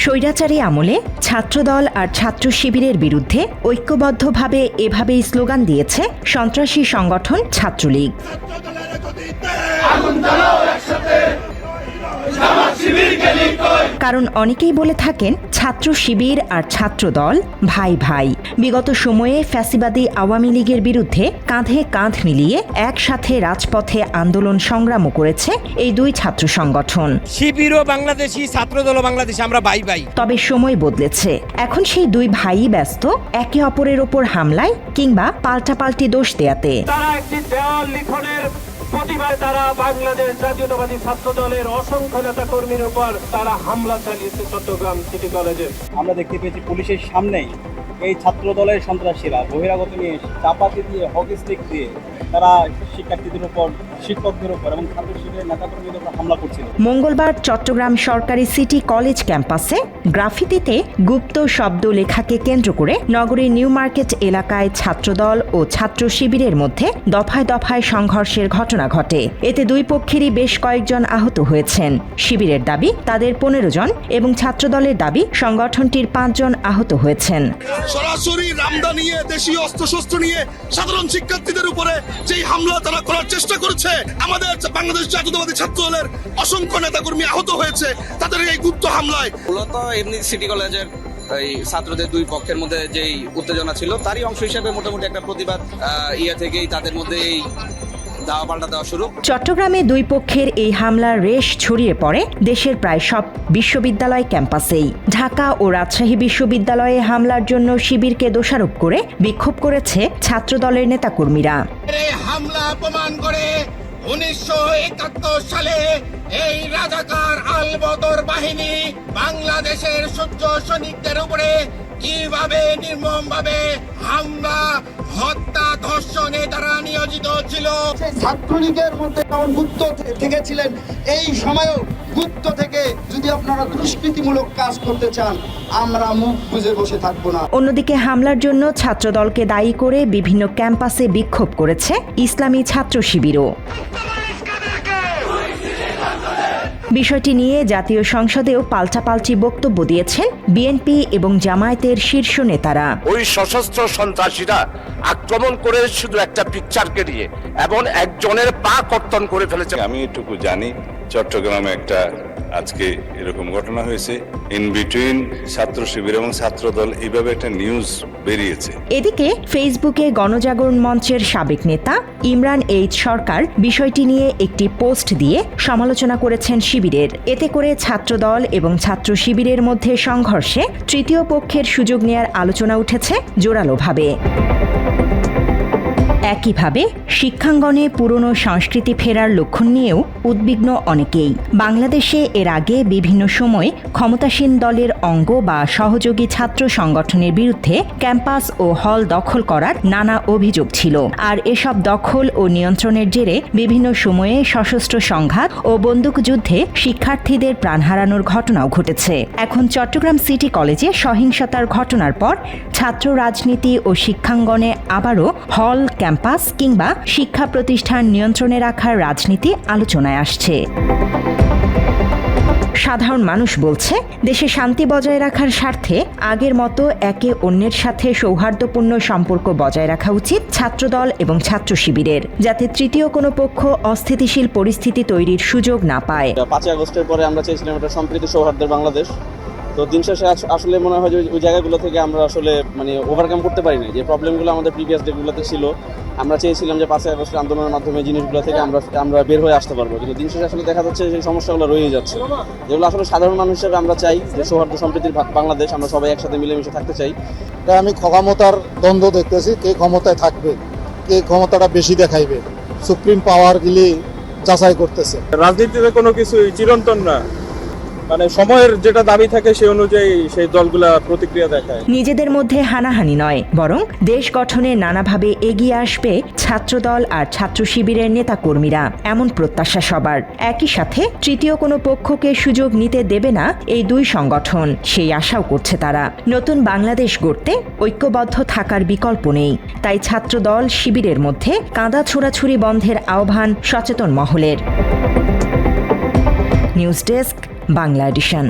স্বৈরাচারী আমলে ছাত্রদল আর ছাত্র শিবিরের বিরুদ্ধে ঐক্যবদ্ধভাবে এভাবেই স্লোগান দিয়েছে সন্ত্রাসী সংগঠন ছাত্রলীগ। কারণ অনেকেই বলে থাকেন ছাত্র শিবির আর ছাত্রদল ভাই ভাই। বিগত সময়ে ফ্যাসিবাদী আওয়ামী লীগের বিরুদ্ধে কাঁধে কাঁধ মিলিয়ে একসাথে রাজপথে আন্দোলন সংগ্রামও করেছে এই দুই ছাত্র সংগঠন। শিবিরও বাংলাদেশি, ছাত্রদলও বাংলাদেশি, আমরা ভাই ভাই। তবে সময় বদলেছে, এখন সেই দুই ভাইই ব্যস্ত একে অপরের ওপর হামলায় কিংবা পাল্টাপাল্টি দোষ দেয়াতে। তারা একটি দেওয়াল লিখনের প্রতিবাদে তারা বাংলাদেশ জাতীয়তাবাদী ছাত্র দলের অসংখ্য নেতা কর্মীর উপর তারা হামলা চালিয়েছে চট্টগ্রাম সিটি কলেজে। আমরা দেখতে পেয়েছি পুলিশের সামনেই এই ছাত্র দলের সন্ত্রাসীরা বহিরাগত নিয়ে চাপাতি দিয়ে, হকি স্টিক দিয়ে তারা শিক্ষার্থীদের উপর, শিক্ষকদের উপর এবং ছাত্র শিবিরের নেতাকর্মীদের উপর হামলা করছিল। মঙ্গলবার চট্টগ্রাম সরকারি সিটি কলেজ ক্যাম্পাসে গ্রাফিতিতে গুপ্ত শব্দ লেখাকে কেন্দ্র করে নগরীর নিউ মার্কেট এলাকায় ছাত্রদল ও ছাত্র শিবিরের মধ্যে দফায় দফায় সংঘর্ষের ঘটনা ঘটে। এতে দুই পক্ষেরই বেশ কয়েকজন আহত হয়েছেন। শিবিরের দাবি তাদের 15 জন এবং ছাত্রদলের দাবি সংগঠনটির 5 জন আহত হয়েছেন। সরাসরি রামদা নিয়ে, দেশীয় অস্ত্রশস্ত্র নিয়ে সাধারণ শিক্ষার্থীদের উপরে যেই হামলা তারা করার চেষ্টা করছে, আমাদের বাংলাদেশ জাতীয়তাবাদী ছাত্র দলের অসংখ্য নেতাকর্মী আহত হয়েছে তাদের এই গুপ্ত হামলায়। মূলত এমনি সিটি কলেজের এই ছাত্রদের দুই পক্ষের মধ্যে যেই উত্তেজনা ছিল তারই অংশ হিসেবে মোটামুটি একটা প্রতিবাদ থেকেই তাদের মধ্যে এই চট্টগ্রামে দুই পক্ষের এই হামলার রেশ ছড়িয়ে পড়ে দেশের প্রায় সব বিশ্ববিদ্যালয় ক্যাম্পাসেই। ঢাকা ও রাজশাহী বিশ্ববিদ্যালয়ে হামলার জন্য শিবিরকে দোষারোপ করে বিক্ষোভ করেছে ছাত্রদলের নেতাকর্মীরা। হামলা অপমান করে 1971 সালে এই রাজাকার আল বদর বাহিনী বাংলাদেশের সূর্য সৈনিকদের উপরে কিভাবে নির্মমভাবে হামলা, হত্যা, ধর্ষণে তারা নিয়োজিত ছিল। ছাত্রলীগের মধ্যে যেমন গুপ্ত থেকেছিলেন, এই সময়ও গুপ্ত থেকে যদি আপনারা দুষ্কৃতিমূলক কাজ করতে চান, আমরা মুখ বুজে বসে থাকবো না। অন্যদিকে হামলার জন্য ছাত্রদলকে দায়ী করে বিভিন্ন ক্যাম্পাসে বিক্ষোভ করেছে ইসলামী ছাত্র শিবিরও। বিষয়টি নিয়ে জাতীয় সংসদেও পাল্টাপাল্টি বক্তব্য দিয়েছেন বিএনপি এবং জামায়াতের শীর্ষ নেতারা। ওই সশস্ত্র সন্ত্রাসীরা আক্রমণ করে শুধু একটা পিকচারকে নিয়ে এবং একজনের পা কর্তন করে ফেলেছে। আমি এটুকু জানি চট্টগ্রামে একটা আজকে এরকম ঘটনা হয়েছে, ইন বিটুইন ছাত্র শিবির এবং ছাত্রদল, এইভাবে একটা নিউজ বেরিয়েছে। এদিকে ফেসবুকে গণজাগরণ মঞ্চের সাবেক নেতা ইমরান এইচ সরকার বিষয়টি নিয়ে একটি পোস্ট দিয়ে সমালোচনা করেছেন শিবিরের। এতে করে ছাত্রদল এবং ছাত্র শিবিরের মধ্যে সংঘর্ষে তৃতীয় পক্ষের সুযোগ নেয়ার আলোচনা উঠেছে জোরালোভাবে। একইভাবে শিক্ষাঙ্গনে পুরনো সংস্কৃতি ফেরার লক্ষণ নিয়েও উদ্বিগ্ন অনেকেই। বাংলাদেশে এর আগে বিভিন্ন সময় ক্ষমতাসীন দলের অঙ্গ বা সহযোগী ছাত্র সংগঠনের বিরুদ্ধে ক্যাম্পাস ও হল দখল করার নানা অভিযোগ ছিল। আর এসব দখল ও নিয়ন্ত্রণের জেরে বিভিন্ন সময়ে সশস্ত্র সংঘাত ও বন্দুকযুদ্ধে শিক্ষার্থীদের প্রাণ হারানোর ঘটনাও ঘটেছে। এখন চট্টগ্রাম সিটি কলেজে সহিংসতার ঘটনার পর ছাত্র রাজনীতি ও শিক্ষাঙ্গনে আবারও হল, ক্যাম্পাস কিংবা শিক্ষা প্রতিষ্ঠান নিয়ন্ত্রণে রাখার রাজনীতি আলোচনায় আসছে। সাধারণ মানুষ বলছে, দেশে শান্তি বজায় রাখার স্বার্থে আগের মতো একে অন্যের সাথে সৌহার্দ্যপূর্ণ সম্পর্ক বজায় রাখা উচিত ছাত্রদল এবং ছাত্র শিবিরের, যাতে তৃতীয় কোনো পক্ষ অস্থিতিশীল পরিস্থিতি তৈরির সুযোগ না পায়। 5 আগস্টের পরে আমরা চেয়েছিলাম একটা সম্প্রীতি সৌহার্দ্যের বাংলাদেশ। তো দিন শেষে আসলে মনে হয় যে ওই জায়গাগুলো থেকে আমরা আসলে ওভারকাম করতে পারি না, যে প্রবলেমগুলো আমাদের প্রিভিয়াস ডেগুলোতে ছিল। আমরা চেয়েছিলাম যে 5 আগস্টের আন্দোলনের মাধ্যমে জিনিসগুলো থেকে আমরা বের হয়ে আসতে পারবো, কিন্তু দিন শেষে আসলে দেখা যাচ্ছে সেই সমস্যাগুলো রয়ে যাচ্ছে, যেগুলো আসলে সাধারণ মানুষ হিসেবে আমরা চাই যে সৌহার্দ্য সম্প্রীতির বাংলাদেশ, আমরা সবাই একসাথে মিলেমিশে থাকতে চাই। আমি ক্ষমতার দ্বন্দ্ব দেখতেছি, কে ক্ষমতায় থাকবে, কে ক্ষমতাটা বেশি দেখাইবে, সুপ্রিম পাওয়ার গুলি যাচাই করতেছে। রাজনীতিতে কোনো কিছু চিরন্তন না, সময়ের যেটা দাবি থাকে সেই অনুযায়ী সেই দলগুলা প্রতিক্রিয়া দেখায়। নিজেদের মধ্যে হানাহানি নয়, বরং দেশ গঠনে নানাভাবে এগিয়ে আসবে ছাত্রদল আর ছাত্র শিবিরের নেতাকর্মীরা, এমন প্রত্যাশা সবার। একই সাথে তৃতীয় কোনো পক্ষকে সুযোগ নিতে দেবে না এই দুই সংগঠন, সেই আশাও করছে তারা। নতুন বাংলাদেশ গড়তে ঐক্যবদ্ধ থাকার বিকল্প নেই, তাই ছাত্রদল শিবিরের মধ্যে কাঁদা ছোড়াছুড়ি বন্ধের আহ্বান সচেতন মহলের। News desk, Bangla addition.